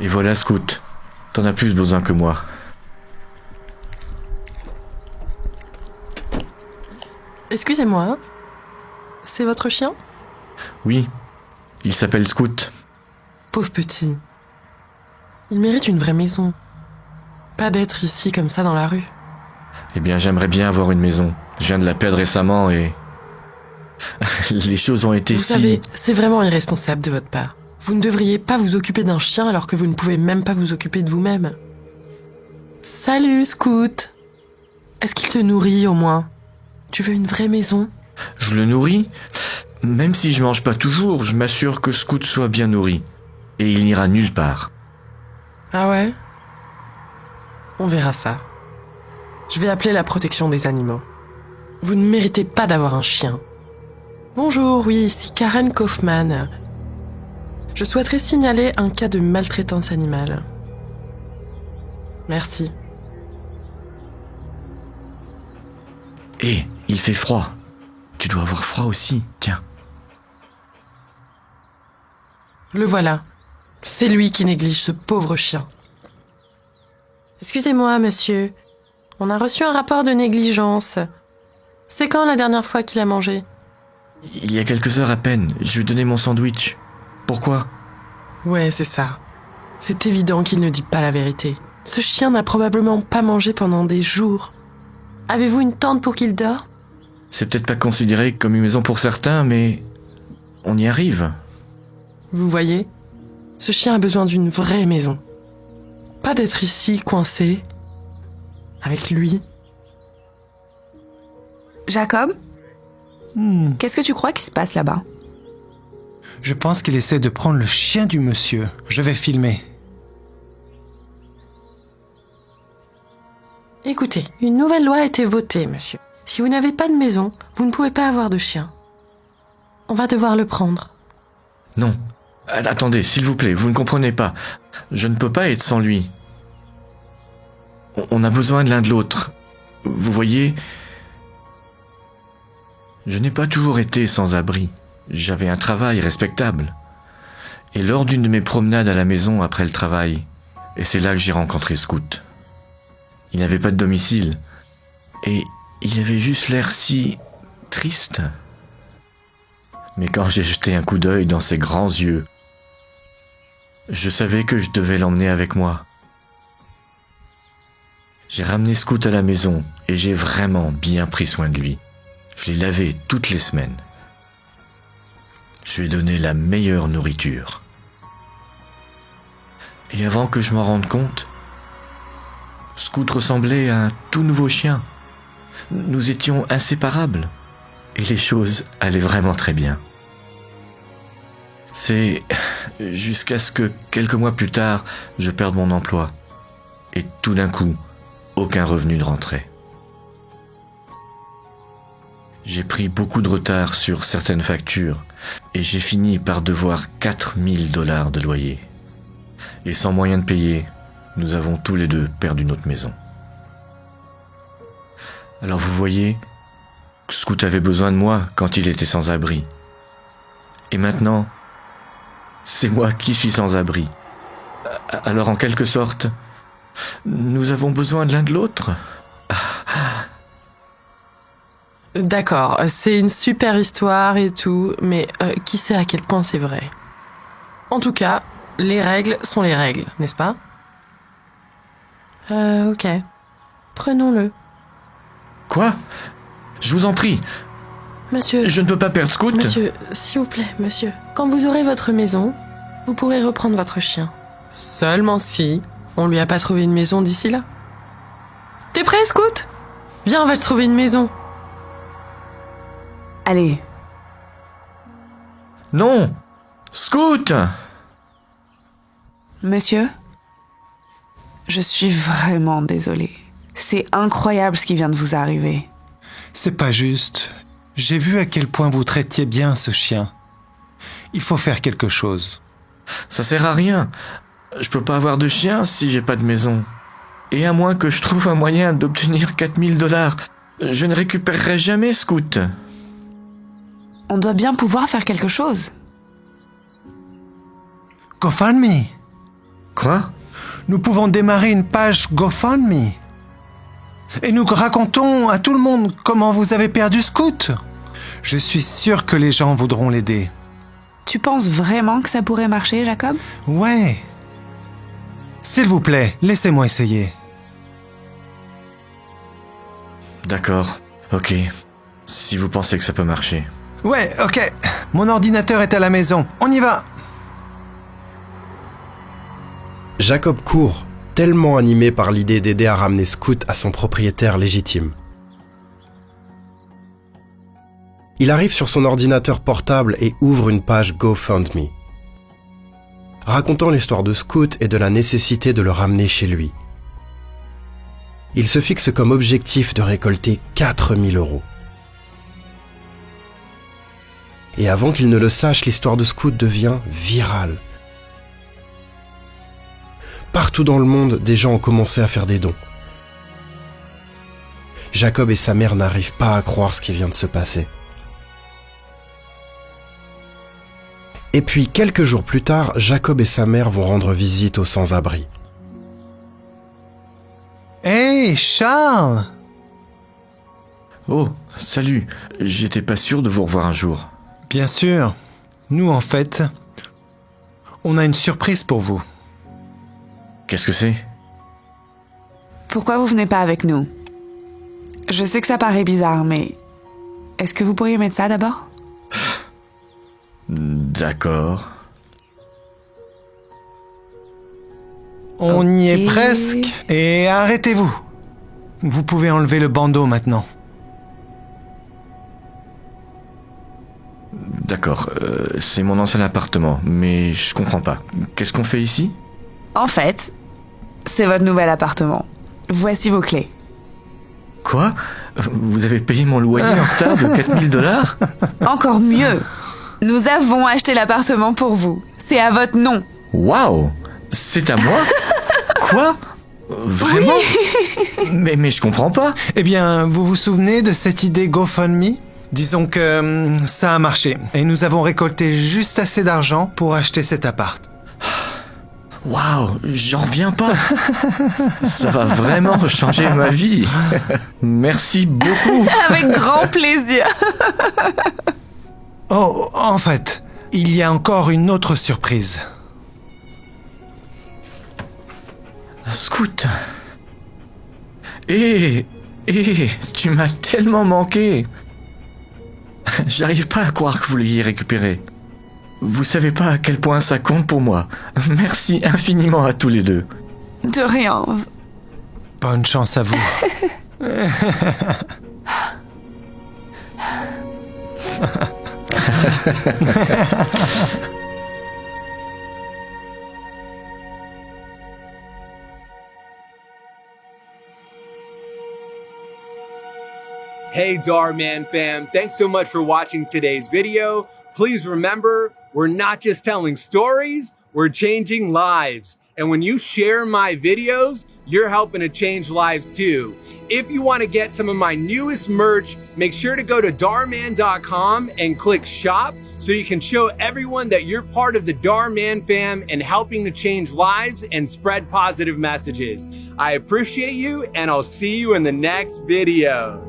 Et voilà, Scout. T'en as plus besoin que moi. Excusez-moi, c'est votre chien ? Oui, il s'appelle Scout. Pauvre petit. Il mérite une vraie maison. Pas d'être ici comme ça dans la rue. Eh bien, j'aimerais bien avoir une maison. Je viens de la perdre récemment et... les choses ont été Vous savez, c'est vraiment irresponsable de votre part. Vous ne devriez pas vous occuper d'un chien alors que vous ne pouvez même pas vous occuper de vous-même. Salut, Scout. Est-ce qu'il te nourrit au moins ? Tu veux une vraie maison ? Je le nourris. Même si je mange pas toujours, je m'assure que Scout soit bien nourri. Et il n'ira nulle part. Ah ouais ? On verra ça. Je vais appeler la protection des animaux. Vous ne méritez pas d'avoir un chien. Bonjour, oui, ici Karen Kaufman. Je souhaiterais signaler un cas de maltraitance animale. Merci. Hé, il fait froid. Tu dois avoir froid aussi, tiens. Le voilà. C'est lui qui néglige ce pauvre chien. Excusez-moi, monsieur. On a reçu un rapport de négligence. C'est quand la dernière fois qu'il a mangé ? Il y a quelques heures à peine, je lui ai donné mon sandwich. Pourquoi ? Ouais, c'est ça. C'est évident qu'il ne dit pas la vérité. Ce chien n'a probablement pas mangé pendant des jours. Avez-vous une tente pour qu'il dort ? C'est peut-être pas considéré comme une maison pour certains, mais... on y arrive. Vous voyez ? Ce chien a besoin d'une vraie maison. Pas d'être ici, coincé, avec lui. Jacob ? Qu'est-ce que tu crois qui se passe là-bas ? Je pense qu'il essaie de prendre le chien du monsieur. Je vais filmer. Écoutez, une nouvelle loi a été votée, monsieur. Si vous n'avez pas de maison, vous ne pouvez pas avoir de chien. On va devoir le prendre. Non. Attendez, s'il vous plaît, vous ne comprenez pas. Je ne peux pas être sans lui. On a besoin de l'un de l'autre. Vous voyez, je n'ai pas toujours été sans abri. J'avais un travail respectable. Et lors d'une de mes promenades à la maison après le travail, et c'est là que j'ai rencontré Scout. Il n'avait pas de domicile. Et il avait juste l'air si triste. Mais quand j'ai jeté un coup d'œil dans ses grands yeux, je savais que je devais l'emmener avec moi. J'ai ramené Scout à la maison et j'ai vraiment bien pris soin de lui. Je l'ai lavé toutes les semaines. Je lui ai donné la meilleure nourriture. Et avant que je m'en rende compte, Scout ressemblait à un tout nouveau chien. Nous étions inséparables et les choses allaient vraiment très bien. C'est jusqu'à ce que quelques mois plus tard, je perde mon emploi et tout d'un coup, aucun revenu ne rentrait. J'ai pris beaucoup de retard sur certaines factures et j'ai fini par devoir $4000 de loyer. Et sans moyen de payer, nous avons tous les deux perdu notre maison. Alors vous voyez, Scout avait besoin de moi quand il était sans abri. Et maintenant, c'est moi qui suis sans abri. Alors en quelque sorte, nous avons besoin de l'un de l'autre. D'accord, c'est une super histoire et tout, mais qui sait à quel point c'est vrai ? En tout cas, les règles sont les règles, n'est-ce pas ? Ok. Prenons-le. Quoi ? Je vous en prie, Monsieur, je ne peux pas perdre Scout. monsieur, s'il vous plaît, monsieur. Quand vous aurez votre maison, vous pourrez reprendre votre chien. Seulement si on lui a pas trouvé une maison d'ici là. T'es prêt, Scout ? Viens, on va te trouver une maison. Allez, Non ! Scout ! monsieur ? Je suis vraiment désolée. C'est incroyable ce qui vient de vous arriver. C'est pas juste. J'ai vu à quel point vous traitiez bien ce chien. Il faut faire quelque chose. Ça sert à rien. Je peux pas avoir de chien si j'ai pas de maison. Et à moins que je trouve un moyen d'obtenir $4000, je ne récupérerai jamais Scout. On doit bien pouvoir faire quelque chose. GoFundMe. Quoi? Nous pouvons démarrer une page GoFundMe. Et nous racontons à tout le monde comment vous avez perdu Scoot. Je suis sûr que les gens voudront l'aider. Tu penses vraiment que ça pourrait marcher, Jacob? Ouais. S'il vous plaît, laissez-moi essayer. D'accord, ok. Si vous pensez que ça peut marcher. Ouais, ok. Mon ordinateur est à la maison. On y va. Jacob court, tellement animé par l'idée d'aider à ramener Scoot à son propriétaire légitime. Il arrive sur son ordinateur portable et ouvre une page GoFundMe, racontant l'histoire de Scoot et de la nécessité de le ramener chez lui. Il se fixe comme objectif de récolter 4 000 €. Et avant qu'il ne le sache, l'histoire de Scoot devient virale. Partout dans le monde, des gens ont commencé à faire des dons. Jacob et sa mère n'arrivent pas à croire ce qui vient de se passer. Et puis, quelques jours plus tard, Jacob et sa mère vont rendre visite aux sans-abri. Hey, Charles! Oh, salut. J'étais pas sûr de vous revoir un jour. Bien sûr. Nous, en fait, on a une surprise pour vous. Qu'est-ce que c'est? Pourquoi vous venez pas avec nous? Je sais que ça paraît bizarre, mais... Est-ce que vous pourriez mettre ça d'abord? D'accord. On y est Ok. presque. Et arrêtez-vous. Vous pouvez enlever le bandeau maintenant. D'accord, c'est mon ancien appartement, mais je comprends pas. Qu'est-ce qu'on fait ici? En fait, c'est votre nouvel appartement. Voici vos clés. Quoi? Vous avez payé mon loyer en retard de 4 000 $? Encore mieux, nous avons acheté l'appartement pour vous. C'est à votre nom. Waouh! C'est à moi? Quoi? Vraiment? Mais je comprends pas. Eh bien, vous vous souvenez de cette idée GoFundMe? Disons que ça a marché. Et nous avons récolté juste assez d'argent pour acheter cet appart. Waouh, j'en reviens pas. Ça va vraiment changer ma vie. Merci beaucoup. Avec grand plaisir. Oh, en fait, il y a encore une autre surprise. Scoot. Tu m'as tellement manqué. J'arrive pas à croire que vous l'ayez récupéré. Vous savez pas à quel point ça compte pour moi. Merci infiniment à tous les deux. De rien. Bonne chance à vous. Hey Darman fam, thanks so much for watching today's video. Please remember, we're not just telling stories, we're changing lives. And when you share my videos, you're helping to change lives too. If you want to get some of my newest merch, make sure to go to darman.com and click shop so you can show everyone that you're part of the Darman fam and helping to change lives and spread positive messages. I appreciate you and I'll see you in the next video.